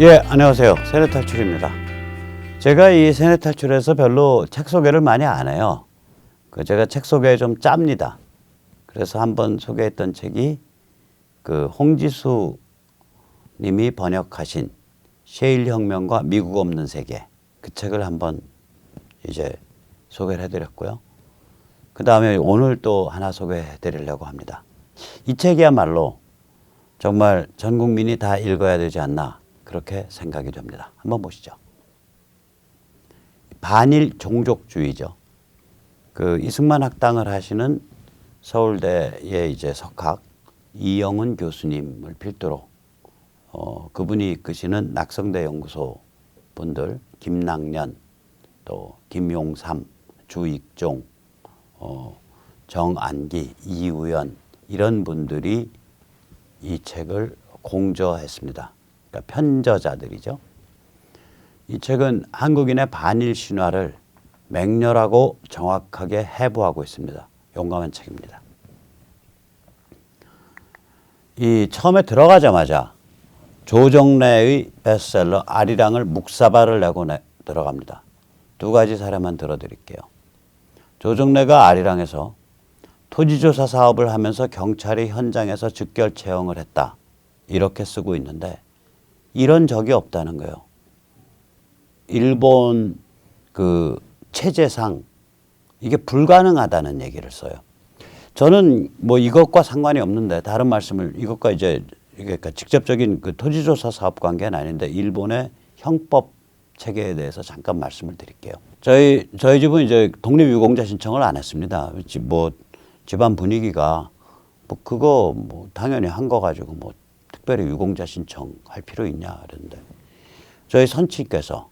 예, 안녕하세요. 세뇌탈출입니다. 제가 이 세뇌탈출에서 별로 책 소개를 많이 안 해요. 제가 책 소개 좀 짭니다. 그래서 한번 소개했던 책이 홍지수 님이 번역하신 셰일 혁명과 미국 없는 세계, 그 책을 한번 이제 소개를 해드렸고요. 그 다음에 오늘 또 하나 소개해드리려고 합니다. 이 책이야말로 정말 전 국민이 다 읽어야 되지 않나 그렇게 생각이 됩니다. 한번 보시죠. 반일 종족주의죠. 이승만 학당을 하시는 서울대의 이제 석학 이영훈 교수님을 필두로 그분이 이끄시는 낙성대 연구소 분들, 김낙년, 또 김용삼, 주익종, 정안기, 이우연 이런 분들이 이 책을 공저했습니다. 그러니까 편저자들이죠. 이 책은 한국인의 반일 신화를 맹렬하고 정확하게 해부하고 있습니다. 용감한 책입니다. 이 처음에 들어가자마자 조정래의 베스트셀러 아리랑을 묵사발을 내고 들어갑니다. 두 가지 사례만 들어드릴게요. 조정래가 아리랑에서 토지조사 사업을 하면서 경찰이 현장에서 즉결 채용을 했다. 이렇게 쓰고 있는데 이런 적이 없다는 거예요. 일본 체제상 이게 불가능하다는 얘기를 써요. 저는 뭐 이것과 상관이 없는데 다른 말씀을 이것과 이제 그러니까 직접적인 토지조사 사업 관계는 아닌데 일본의 형법 체계에 대해서 잠깐 말씀을 드릴게요. 저희 집은 이제 독립유공자 신청을 안 했습니다. 집안 분위기가 그거 당연히 한 거 가지고 특별히 유공자 신청할 필요 있냐 그랬는데 저희 선치께서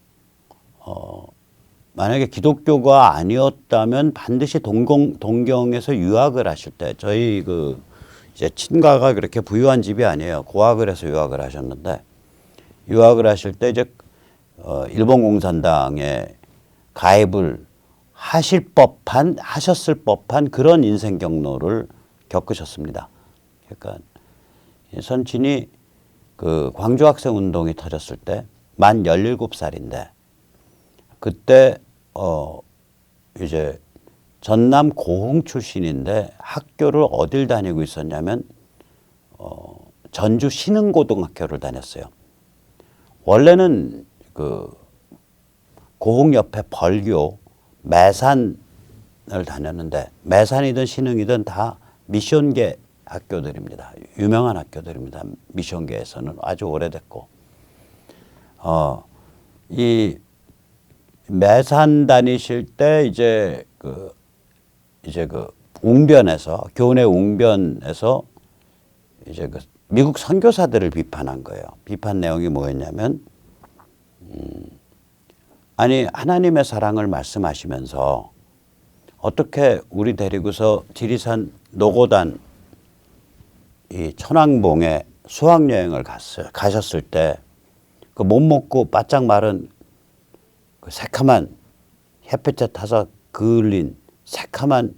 만약에 기독교가 아니었다면 반드시 동경에서 유학을 하실 때 저희 이제 친가가 그렇게 부유한 집이 아니에요. 고학을 해서 유학을 하셨는데 유학을 하실 때 이제 일본 공산당에 가입을 하셨을 법한 그런 인생 경로를 겪으셨습니다. 그러니까 선친이 광주 학생 운동이 터졌을 때 만 17살인데 그때 이제 전남 고흥 출신인데 학교를 어딜 다니고 있었냐면 전주 신흥고등학교를 다녔어요. 원래는 고흥 옆에 벌교 매산을 다녔는데 매산이든 신흥이든 다 미션계 학교들입니다. 유명한 학교들입니다. 미션계에서는 아주 오래됐고 이 매산 다니실 때 이제 웅변에서 교내 웅변에서 이제 미국 선교사들을 비판한 거예요. 비판 내용이 뭐였냐면 아니 하나님의 사랑을 말씀하시면서 어떻게 우리 데리고서 지리산 노고단 이 천왕봉에 수학여행을 가셨을 때 못 먹고 바짝 마른 새카만 햇볕에 타서 그을린 새카만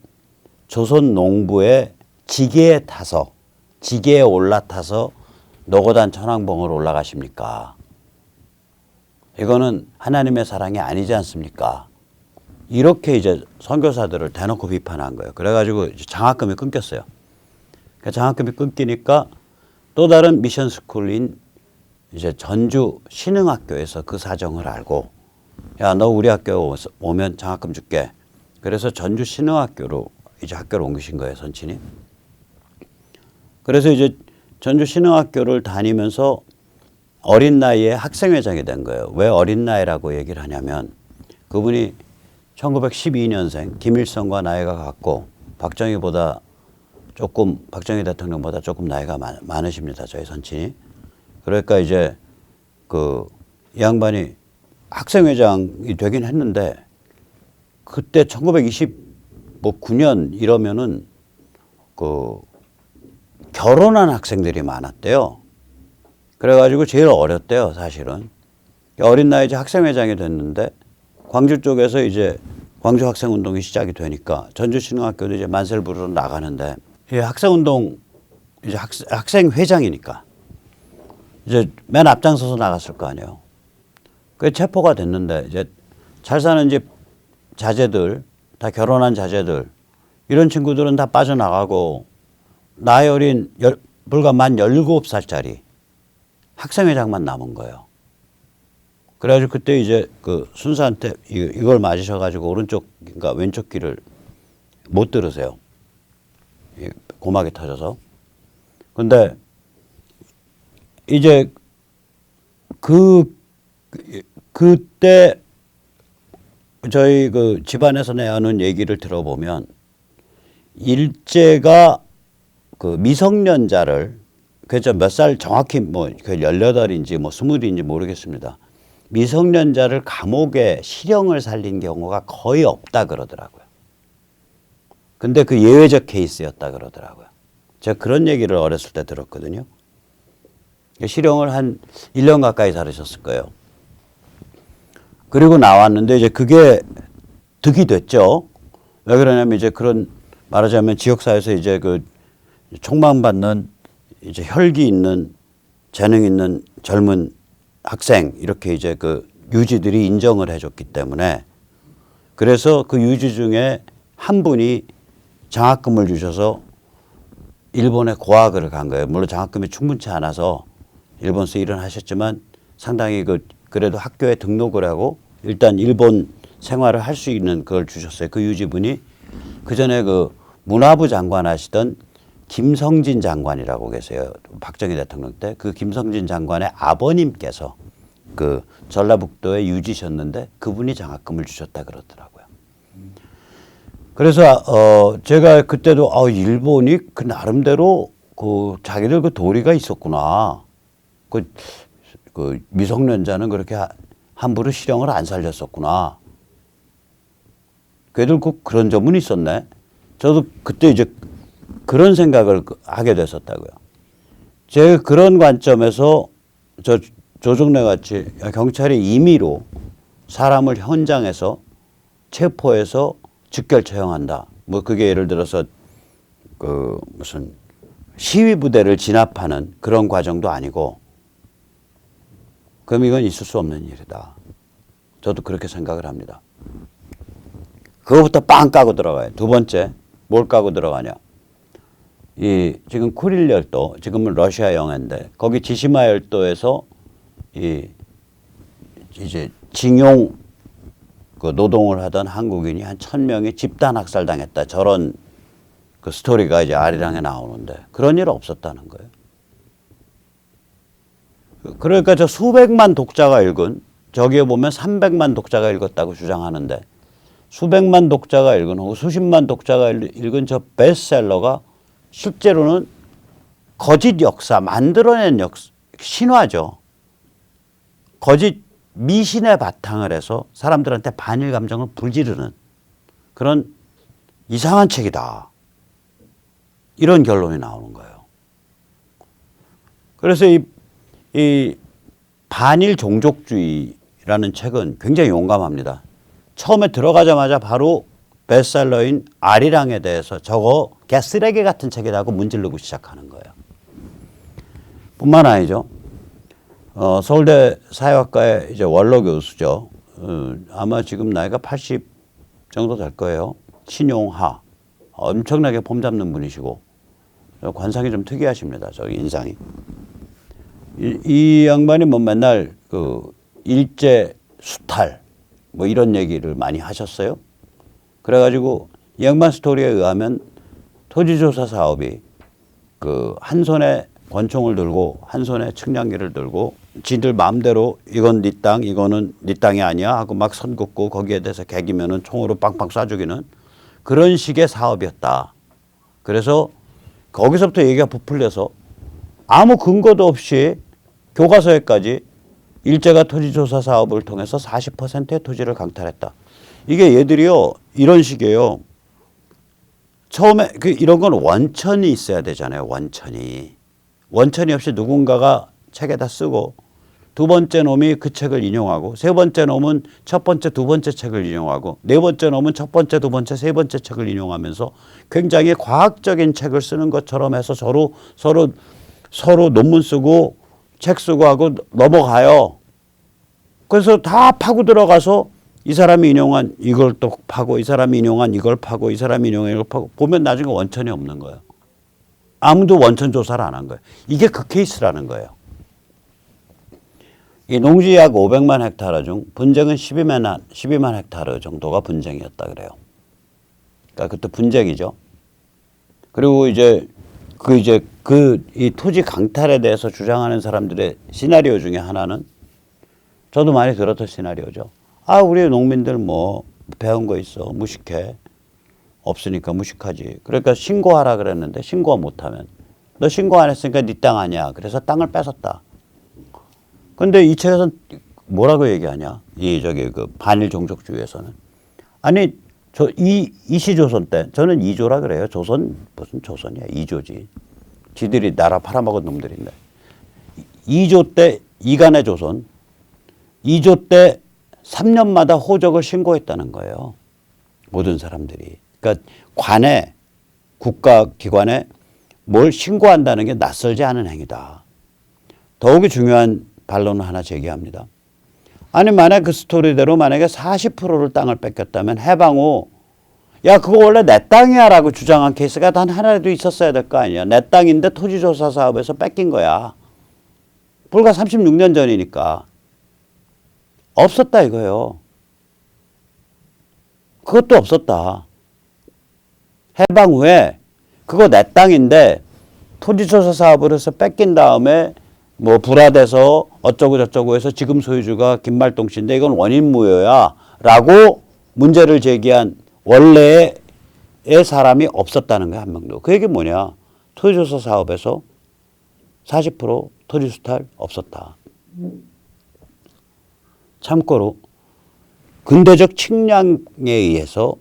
조선 농부의 지게에 올라타서 노고단 천왕봉을 올라가십니까? 이거는 하나님의 사랑이 아니지 않습니까? 이렇게 이제 선교사들을 대놓고 비판한 거예요. 그래가지고 장학금이 끊겼어요. 장학금이 끊기니까 또 다른 미션 스쿨인 이제 전주 신흥학교에서 그 사정을 알고 야, 너 우리 학교 오면 장학금 줄게. 그래서 전주 신흥학교로 이제 학교를 옮기신 거예요, 선친이. 그래서 이제 전주 신흥학교를 다니면서 어린 나이에 학생회장이 된 거예요. 왜 어린 나이라고 얘기를 하냐면 그분이 1912년생 김일성과 나이가 같고 박정희 대통령보다 조금 나이가 많으십니다. 저희 선친이. 그러니까 이제 이 양반이 학생회장이 되긴 했는데 그때 1929년 이러면은 결혼한 학생들이 많았대요. 그래가지고 제일 어렸대요, 사실은. 어린 나이에 이제 학생회장이 됐는데 광주 쪽에서 이제 광주 학생운동이 시작이 되니까 전주신흥학교도 이제 만세를 부르러 나가는데 학생운동 이제 학생회장이니까 이제 맨 앞장서서 나갔을 거 아니에요. 그 체포가 됐는데 이제 잘 사는 집 자제들, 다 결혼한 자제들 이런 친구들은 다 빠져나가고 나이 어린 불과 만 17살짜리 학생회장만 남은 거예요. 그래가지고 그때 이제 그 순사한테 이걸 맞으셔가지고 오른쪽, 그러니까 왼쪽 귀를 못 들으세요. 고막이 터져서. 근데 이제 그때 저희 그 집안에서 내하는 얘기를 들어보면 일제가 그 미성년자를 그저 몇 살 정확히 뭐 18인지 뭐 20인지 모르겠습니다. 미성년자를 감옥에 실형을 살린 경우가 거의 없다 그러더라고요. 근데 그 예외적 케이스였다 그러더라고요. 제가 그런 얘기를 어렸을 때 들었거든요. 실형을 한 1년 가까이 살으셨을 거예요. 그리고 나왔는데 이제 그게 득이 됐죠. 왜 그러냐면 이제 그런 말하자면 지역사회에서 이제 그 촉망받는 이제 혈기 있는 재능 있는 젊은 학생 이렇게 이제 그 유지들이 인정을 해줬기 때문에 그래서 그 유지 중에 한 분이 장학금을 주셔서 일본에 고학을 간 거예요. 물론 장학금이 충분치 않아서 일본에서 일은 하셨지만 상당히 그래도 학교에 등록을 하고 일단 일본 생활을 할 수 있는 그걸 주셨어요. 그 유지분이 그 전에 그 문화부 장관 하시던 김성진 장관이라고 계세요. 박정희 대통령 때 그 김성진 장관의 아버님께서 그 전라북도에 유지셨는데 그분이 장학금을 주셨다 그러더라고요. 그래서 제가 그때도 일본이 그 나름대로 그 자기들 그 도리가 있었구나. 그 미성년자는 그렇게 함부로 실형을 안 살렸었구나. 걔들 그런 점은 있었네. 저도 그때 이제 그런 생각을 하게 됐었다고요. 제가 그런 관점에서 조정래 같이 경찰이 임의로 사람을 현장에서 체포해서 즉결 처형한다. 뭐 그게 예를 들어서 그 무슨 시위 부대를 진압하는 그런 과정도 아니고 그럼 이건 있을 수 없는 일이다. 저도 그렇게 생각을 합니다. 그거부터 빵 까고 들어가요. 두 번째 뭘 까고 들어가냐. 지금 쿠릴 열도 지금은 러시아 영해인데 거기 지시마 열도에서 이제 징용 그 노동을 하던 한국인이 한 1000명이 집단 학살당했다. 저런 그 스토리가 이제 아리랑에 나오는데 그런 일 없었다는 거예요. 그러니까 저 수백만 독자가 읽은 저기에 보면 300만 독자가 읽었다고 주장하는데 수백만 독자가 읽은 혹은 수십만 독자가 읽은 저 베스트셀러가 실제로는 거짓 역사, 만들어낸 신화죠. 거짓 미신의 바탕을 해서 사람들한테 반일 감정을 불지르는 그런 이상한 책이다. 이런 결론이 나오는 거예요. 그래서 이 반일 종족주의라는 책은 굉장히 용감합니다. 처음에 들어가자마자 바로 베스트셀러인 아리랑에 대해서 저거 개쓰레기 같은 책이라고 문지르고 시작하는 거예요. 뿐만 아니죠. 서울대 사회학과의 이제 원로 교수죠. 아마 지금 나이가 80 정도 될 거예요. 신용하. 엄청나게 폼잡는 분이시고 관상이 좀 특이하십니다. 저 인상이. 이 양반이 뭐 맨날 그 일제 수탈 뭐 이런 얘기를 많이 하셨어요. 그래가지고 이 양반 스토리에 의하면 토지조사 사업이 그 한 손에 권총을 들고 한 손에 측량기를 들고 지들 마음대로 이건 네 땅, 이거는 네 땅이 아니야 하고 막 선 긋고 거기에 대해서 개기면은 총으로 빵빵 쏴 죽이는 그런 식의 사업이었다. 그래서 거기서부터 얘기가 부풀려서 아무 근거도 없이 교과서에까지 일제가 토지조사 사업을 통해서 40%의 토지를 강탈했다. 이게 얘들이요 이런 식이에요. 처음에 이런 건 원천이 있어야 되잖아요. 원천이 없이 누군가가 책에다 쓰고 두 번째 놈이 그 책을 인용하고 세 번째 놈은 첫 번째 두 번째 책을 인용하고 네 번째 놈은 첫 번째 두 번째 세 번째 책을 인용하면서 굉장히 과학적인 책을 쓰는 것처럼 해서 서로 논문 쓰고 책 쓰고 하고 넘어가요. 그래서 다 파고 들어가서 이 사람이 인용한 이걸 또 파고 이 사람이 인용한 이걸 파고 이 사람이 인용한 이걸 파고 보면 나중에 원천이 없는 거예요. 아무도 원천 조사를 안 한 거예요. 이게 그 케이스라는 거예요. 이 농지 약 500만 헥타르 중 분쟁은 12만 헥타르 정도가 분쟁이었다 그래요. 그러니까 그때 분쟁이죠. 그리고 이 토지 강탈에 대해서 주장하는 사람들의 시나리오 중에 하나는 저도 많이 들었던 시나리오죠. 아, 우리 농민들 뭐 배운 거 있어. 무식해. 없으니까 무식하지. 그러니까 신고하라 그랬는데 신고 못하면 너 신고 안 했으니까 네 땅 아니야. 그래서 땅을 뺏었다. 근데 이 책에서는 뭐라고 얘기하냐? 그 반일 종족주의에서는. 아니, 이시조선 때, 저는 2조라 그래요. 조선, 무슨 조선이야. 2조지. 지들이 나라 팔아먹은 놈들인데. 2조 때, 이간의 조선. 2조 때 3년마다 호적을 신고했다는 거예요. 모든 사람들이. 그러니까 관에, 국가기관에 뭘 신고한다는 게 낯설지 않은 행위다. 더욱이 중요한 반론을 하나 제기합니다. 아니, 만약 그 스토리대로 만약에 40%를 땅을 뺏겼다면 해방 후, 야, 그거 원래 내 땅이야 라고 주장한 케이스가 단 하나라도 있었어야 될 거 아니야. 내 땅인데 토지조사 사업에서 뺏긴 거야. 불과 36년 전이니까. 없었다 이거예요. 그것도 없었다. 해방 후에 그거 내 땅인데 토지조사 사업을 해서 뺏긴 다음에 뭐 불화돼서 어쩌고 저쩌고 해서 지금 소유주가 김말동 씨인데 이건 원인무효야 라고 문제를 제기한 원래의 사람이 없었다는 거야, 한 명도. 그 얘기 뭐냐. 토지조사 사업에서 40% 토지 수탈 없었다. 참고로 근대적 측량에 의해서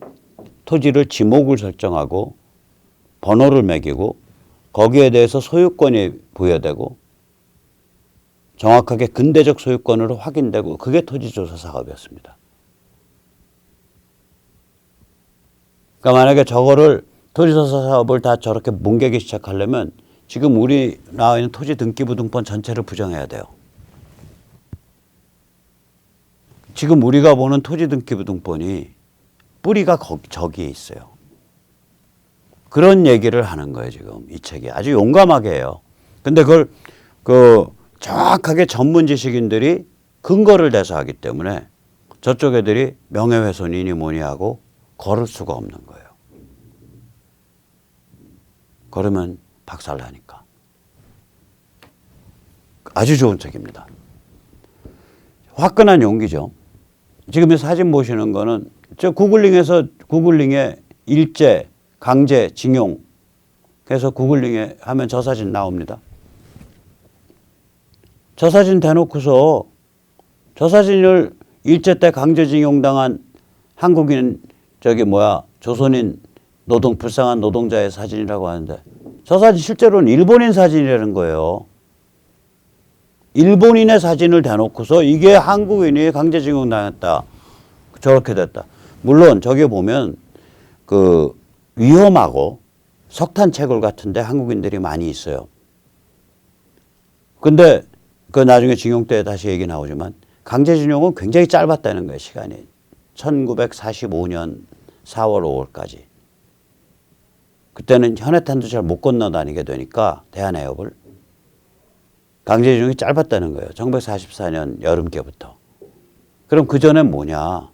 토지를 지목을 설정하고 번호를 매기고 거기에 대해서 소유권이 부여되고 정확하게 근대적 소유권으로 확인되고 그게 토지조사 사업이었습니다. 그러니까 만약에 저거를 토지조사 사업을 다 저렇게 뭉개기 시작하려면 지금 우리 나와 있는 토지 등기부등본 전체를 부정해야 돼요. 지금 우리가 보는 토지 등기부등본이 뿌리가 저기에 있어요. 그런 얘기를 하는 거예요, 지금 이 책이. 아주 용감하게 해요. 근데 그걸 정확하게 전문 지식인들이 근거를 대서 하기 때문에 저쪽 애들이 명예훼손이니 뭐니 하고 걸을 수가 없는 거예요. 걸으면 박살나니까. 아주 좋은 책입니다. 화끈한 용기죠. 지금 이 사진 보시는 거는 저 구글링에 일제, 강제, 징용 그래서 구글링에 하면 저 사진 나옵니다. 저 사진 대놓고서 저 사진을 일제 때 강제징용당한 한국인 조선인 불쌍한 노동자의 사진이라고 하는데 저 사진 실제로는 일본인 사진이라는 거예요. 일본인의 사진을 대놓고서 이게 한국인이 강제징용당했다. 저렇게 됐다. 물론 저기 보면 그 위험하고 석탄 채굴 같은데 한국인들이 많이 있어요. 근데 그 나중에 징용 때 다시 얘기 나오지만 강제징용은 굉장히 짧았다는 거예요. 시간이. 1945년 4월 5월까지. 그때는 현해탄도 잘 못 건너다니게 되니까 대한해협을. 강제징용이 짧았다는 거예요. 1944년 여름께부터. 그럼 그 전엔 뭐냐.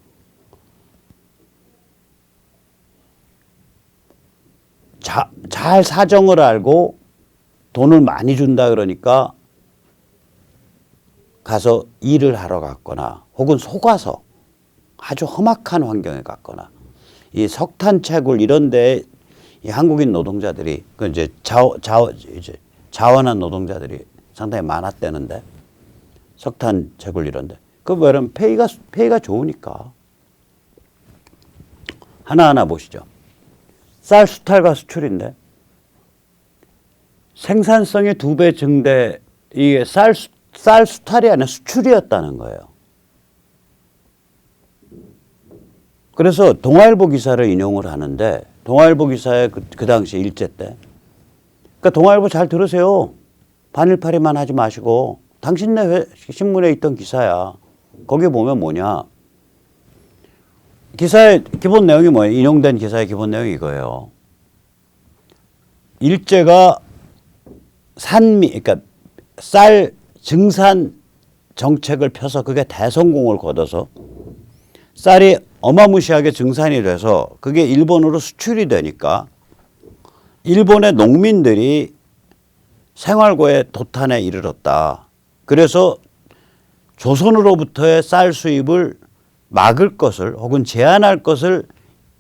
잘 사정을 알고 돈을 많이 준다 그러니까 가서 일을 하러 갔거나 혹은 속아서 아주 험악한 환경에 갔거나 이 석탄 채굴 이런 데 이 한국인 노동자들이 이제 자원한 노동자들이 상당히 많았다는데 석탄 채굴 이런데 그 뭐냐면 페이가 좋으니까 하나하나 보시죠. 쌀 수탈과 수출인데 생산성이 2배 증대 이게 쌀 수탈이 아니라 수출이었다는 거예요. 그래서 동아일보 기사를 인용을 하는데 동아일보 기사에 그 당시 일제 때 그러니까 동아일보 잘 들으세요. 반일파리만 하지 마시고 당신네 신문에 있던 기사야. 거기 보면 뭐냐. 기사의 기본 내용이 뭐예요? 인용된 기사의 기본 내용이 이거예요. 일제가 그러니까 쌀 증산 정책을 펴서 그게 대성공을 거둬서 쌀이 어마무시하게 증산이 돼서 그게 일본으로 수출이 되니까 일본의 농민들이 생활고의 도탄에 이르렀다. 그래서 조선으로부터의 쌀 수입을 막을 것을 혹은 제한할 것을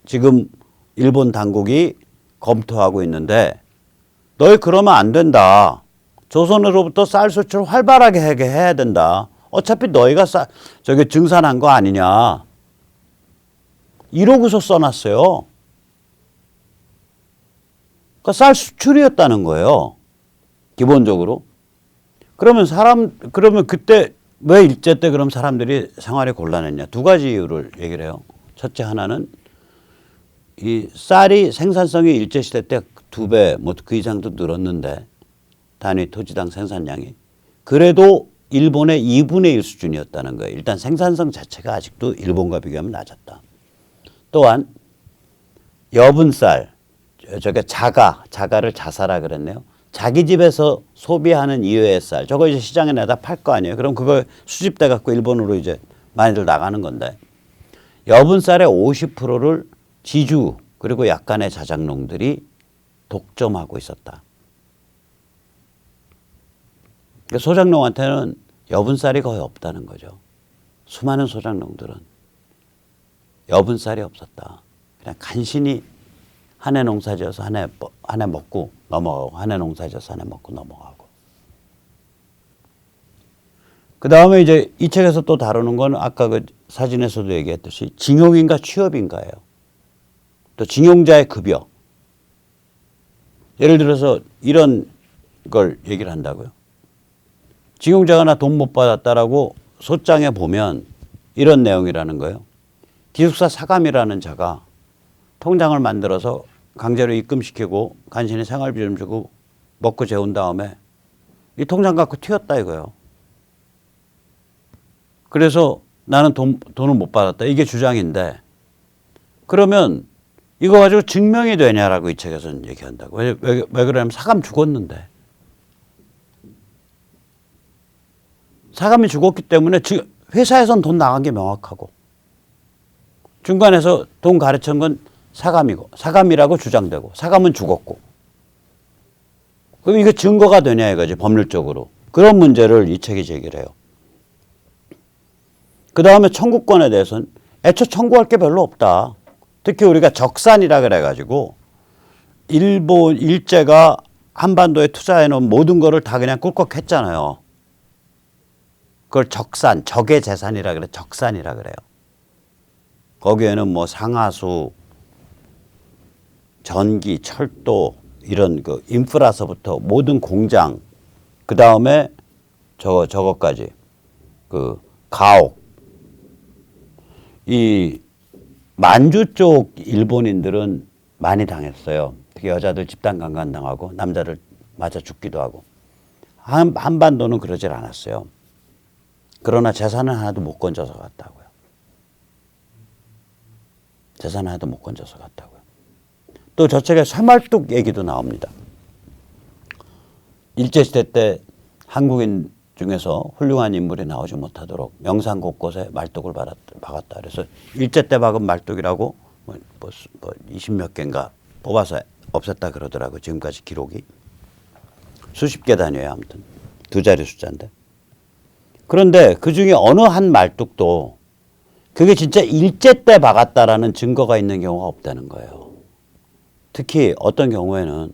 지금 일본 당국이 검토하고 있는데 너희 그러면 안 된다. 조선으로부터 쌀 수출 활발하게 해야 된다. 어차피 너희가 저기 증산한 거 아니냐. 이러고서 써놨어요. 그러니까 쌀 수출이었다는 거예요. 기본적으로. 그러면 그때 왜 일제 때 그럼 사람들이 생활이 곤란했냐. 두 가지 이유를 얘기를 해요. 첫째 하나는 이 쌀이 생산성이 일제 시대 때 2배 뭐 그 이상도 늘었는데 단위 토지당 생산량이 그래도 일본의 2분의 1 수준이었다는 거예요. 일단 생산성 자체가 아직도 일본과 비교하면 낮았다. 또한 여분 쌀, 저게 자가를 자사라 그랬네요. 자기 집에서 소비하는 이외의 쌀, 저거 이제 시장에 내다 팔 거 아니에요. 그럼 그거 수집돼 갖고 일본으로 이제 많이들 나가는 건데 여분 쌀의 50%를 지주 그리고 약간의 자작농들이 독점하고 있었다. 그러니까 소작농한테는 여분 쌀이 거의 없다는 거죠. 수많은 소작농들은 여분 쌀이 없었다. 그냥 간신히 한 해 농사지어서 한 해 먹고 넘어가고 한 해 농사지어서 한 해 먹고 넘어가고. 그 다음에 이제 이 책에서 또 다루는 건 아까 그 사진에서도 얘기했듯이 징용인가 취업인가예요. 또 징용자의 급여. 예를 들어서 이런 걸 얘기를 한다고요. 징용자가 나 돈 못 받았다라고 소장에 보면 이런 내용이라는 거예요. 기숙사 사감이라는 자가 통장을 만들어서 강제로 입금시키고 간신히 생활비 좀 주고 먹고 재운 다음에 이 통장 갖고 튀었다 이거예요. 그래서 나는 돈을 못 받았다. 이게 주장인데 그러면 이거 가지고 증명이 되냐라고 이 책에서는 얘기한다고. 왜 그러냐면 사감 죽었는데. 사감이 죽었기 때문에 지금 회사에선 돈 나간 게 명확하고 중간에서 돈 가르친 건 사감이고 사감이라고 주장되고 사감은 죽었고 그럼 이거 증거가 되냐 이거지 법률적으로. 그런 문제를 이 책이 제기를 해요. 그 다음에 청구권에 대해서는 애초 청구할 게 별로 없다. 특히 우리가 적산이라 그래가지고 일제가 한반도에 투자해 놓은 모든 거를 다 그냥 꿀꺽했잖아요. 그걸 적산, 적의 재산이라 그래. 적산이라 그래요. 거기에는 뭐 상하수, 전기, 철도 이런 그 인프라서부터 모든 공장, 그 다음에 저거까지 그 가옥. 이 만주 쪽 일본인들은 많이 당했어요. 특히 여자들 집단 강간 당하고 남자들 맞아 죽기도 하고. 한반도는 그러질 않았어요. 그러나 재산은 하나도 못 건져서 갔다고요. 재산 하나도 못 건져서 갔다고요. 또 저 책에 쇠말뚝 얘기도 나옵니다. 일제시대 때 한국인 중에서 훌륭한 인물이 나오지 못하도록 명산 곳곳에 말뚝을 박았다. 그래서 일제 때 박은 말뚝이라고 뭐 20몇 개인가 뽑아서 없앴다 그러더라고요. 지금까지 기록이. 수십 개 단위예요. 아무튼 두 자리 숫자인데. 그런데 그중에 어느 한 말뚝도 그게 진짜 일제 때 박았다라는 증거가 있는 경우가 없다는 거예요. 특히 어떤 경우에는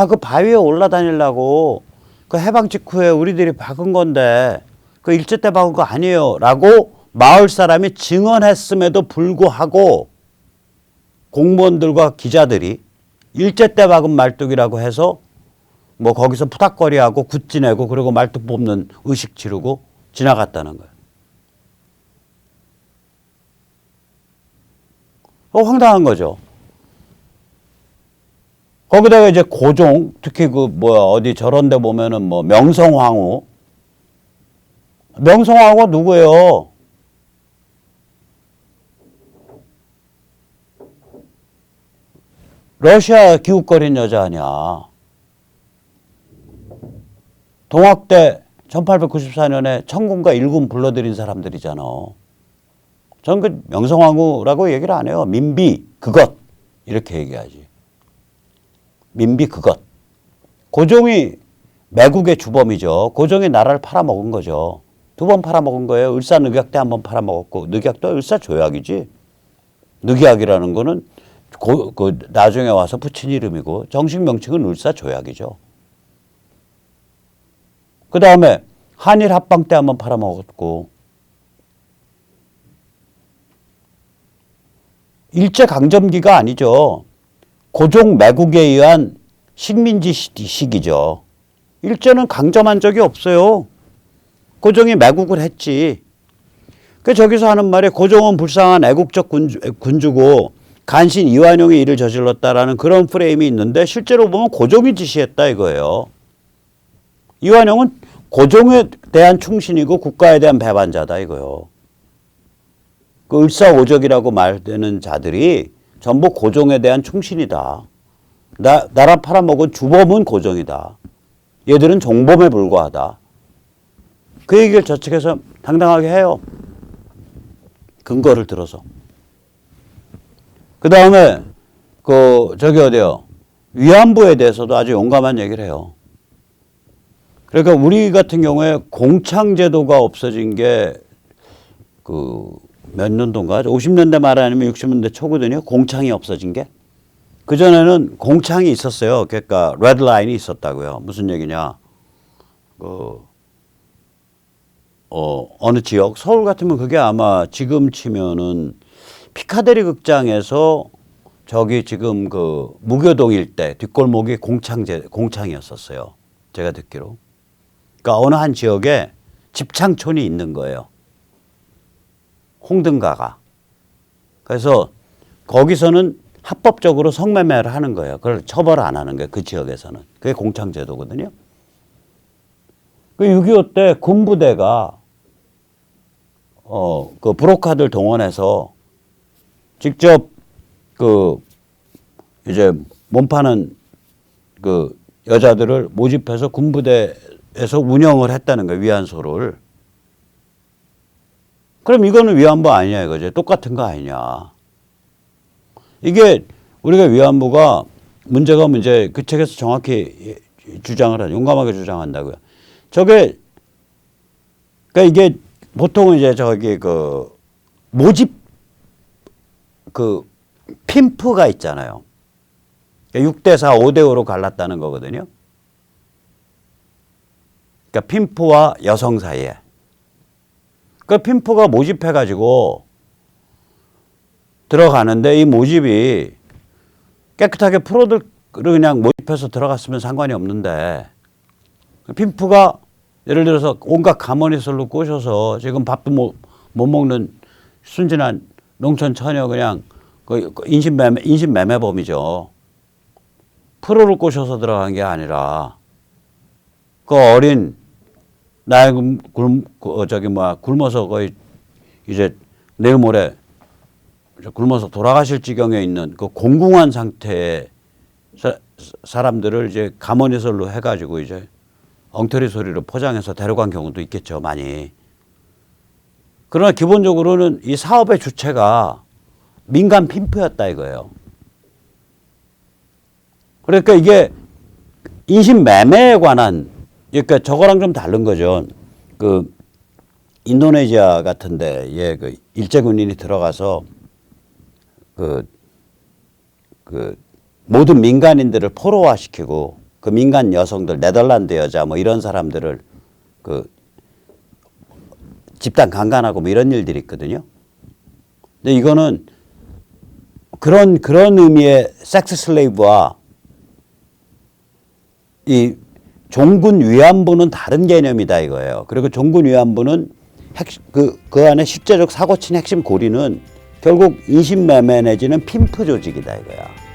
그 바위에 올라다니려고 그 해방 직후에 우리들이 박은 건데 그 일제 때 박은 거 아니에요 라고 마을 사람이 증언했음에도 불구하고 공무원들과 기자들이 일제 때 박은 말뚝이라고 해서 뭐 거기서 푸닥거리하고 굿지 내고 그리고 말뚝 뽑는 의식 치르고 지나갔다는 거예요. 황당한 거죠. 거기다가 이제 고종, 특히 어디 저런 데 보면은 뭐 명성황후, 명성황후가 누구예요? 러시아 기웃거린 여자 아니야. 동학대 1894년에 천군과 일군 불러들인 사람들이잖아. 저는 그 명성황후라고 얘기를 안 해요. 민비 그것 이렇게 얘기하지. 민비 그것. 고종이 매국의 주범이죠. 고종이 나라를 팔아먹은 거죠. 2번 팔아먹은 거예요. 을사늑약때 1번 팔아먹었고, 늑약도 을사조약이지. 늑약이라는 거는 나중에 와서 붙인 이름이고, 정식 명칭은 을사조약이죠. 그 다음에 한일 합방 때 1번 팔아먹었고, 일제강점기가 아니죠. 고종 매국에 의한 식민지 시기죠. 일제는 강점한 적이 없어요. 고종이 매국을 했지. 그 저기서 하는 말이 고종은 불쌍한 애국적 군주고 간신 이완용이 이를 저질렀다라는 그런 프레임이 있는데 실제로 보면 고종이 지시했다 이거예요. 이완용은 고종에 대한 충신이고 국가에 대한 배반자다 이거예요. 그 을사오적이라고 말되는 자들이 전부 고종에 대한 충신이다. 나라 팔아먹은 주범은 고종이다. 얘들은 종범에 불과하다. 그 얘기를 저측에서 당당하게 해요. 근거를 들어서. 그 다음에 저기 어디요? 위안부에 대해서도 아주 용감한 얘기를 해요. 그러니까 우리 같은 경우에 공창제도가 없어진 게 몇 년도인가? 50년대 말 아니면 60년대 초거든요. 공창이 없어진 게. 그전에는 공창이 있었어요. 그러니까 레드라인이 있었다고요. 무슨 얘기냐. 어느 지역, 서울 같으면 그게 아마 지금 치면은 피카데리 극장에서 저기 지금 무교동 일대 뒷골목이 공창이었었어요. 제가 듣기로. 그러니까 어느 한 지역에 집창촌이 있는 거예요. 홍등가가. 그래서 거기서는 합법적으로 성매매를 하는 거예요. 그걸 처벌 안 하는 거예요. 그 지역에서는. 그게 공창제도거든요. 그 6.25 때 군부대가 그 브로커들 동원해서 직접 이제 몸파는 여자들을 모집해서 군부대에서 운영을 했다는 거예요. 위안소를. 그럼 이거는 위안부 아니냐 이거죠. 똑같은 거 아니냐. 이게 우리가 위안부가 문제가 이제 그 책에서 정확히 주장을 하죠. 용감하게 주장한다고요. 그러니까 이게 보통은 이제 모집 핀프가 있잖아요. 6대4, 5대5로 갈랐다는 거거든요. 그러니까 핀프와 여성 사이에. 그 핀프가 모집해가지고 들어가는데 이 모집이 깨끗하게 프로들 그냥 모집해서 들어갔으면 상관이 없는데 핀프가 예를 들어서 온갖 가머니설로 꼬셔서 지금 밥도 못 먹는 순진한 농촌 처녀 그냥 인신매매범이죠. 프로를 꼬셔서 들어간 게 아니라 그 어린 나이 굶어서 거의 이제 내일 모레 굶어서 돌아가실 지경에 있는 그 공궁한 상태의 사람들을 이제 가머니설로 해가지고 이제 엉터리 소리로 포장해서 데려간 경우도 있겠죠, 많이. 그러나 기본적으로는 이 사업의 주체가 민간 핀프였다 이거예요. 그러니까 이게 인신매매에 관한, 그러니까 저거랑 좀 다른 거죠. 인도네시아 같은 데에 일제군인이 들어가서 모든 민간인들을 포로화시키고 그 민간 여성들, 네덜란드 여자 뭐 이런 사람들을 집단 강간하고 뭐 이런 일들이 있거든요. 근데 이거는 그런 의미의 섹스 슬레이브와 이 종군 위안부는 다른 개념이다 이거예요. 그리고 종군 위안부는 그 안에 실제적 사고 친 핵심 고리는 결국 인신매매 내지는 핀프 조직이다 이거야.